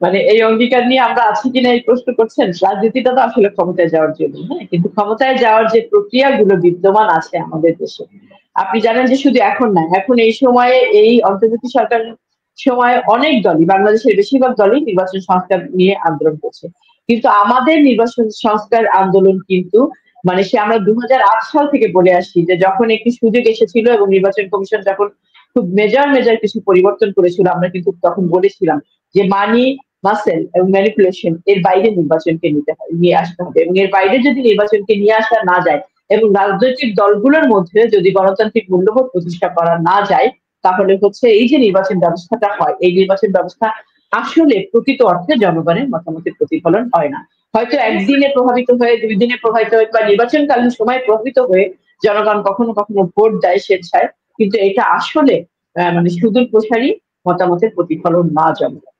মানে এই অঙ্গীকার নিয়ে আমরা আছি কিনা এই প্রশ্ন করছেন? রাজনীতিটা তো আসলে ক্ষমতায় যাওয়ার জন্য, হ্যাঁ? কিন্তু ক্ষমতায় যাওয়ার যে প্রক্রিয়াগুলো বিদ্যমান আছে আমাদের দেশে, আপনি জানেন যে শুধু এখন না, এখন এই সময়ে এই অন্তর্বর্তী সরকারের সময়ে অনেক দলই, বাংলাদেশের বেশিরভাগ দলই নির্বাচন সংস্কার নিয়ে আন্দোলন করছে। কিন্তু আমাদের নির্বাচন সংস্কার আন্দোলন কিন্তু মানে সে আমরা ২০০৮ সাল থেকে বলে আসছি যে যখন একটি সুযোগ এসেছিল এবং নির্বাচন কমিশন যখন খুব মেজর কিছু পরিবর্তন করেছিল, আমরা কিন্তু তখন বলেছিলাম যে মানি, মাসেল এবং ম্যানিপুলেশন এর বাইরে নির্বাচনকে নিয়ে আসতে হবে। এবং এর বাইরে যদি নির্বাচনকে নিয়ে আসা না যায় এবং রাজনৈতিক দলগুলোর মধ্যে যদি গণতান্ত্রিক মূল্যবোধ প্রতিষ্ঠা করা না যায়, তাহলে হচ্ছে এই যে নির্বাচন ব্যবস্থাটা হয়, এই নির্বাচন ব্যবস্থা আসলে প্রকৃত অর্থে জনগণের মতামতের প্রতিফলন হয় না। হয়তো একদিনে প্রভাবিত হয়ে, ২ দিনে প্রভাবিত হয়ে বা নির্বাচনকালীন সময়ে প্রভাবিত হয়ে জনগণ কখনো ভোট দেয় স্বেচ্ছায়। কিন্তু এটা আসলে মানে সুদূর প্রসারী মতামতের প্রতিফলন না জনগণ।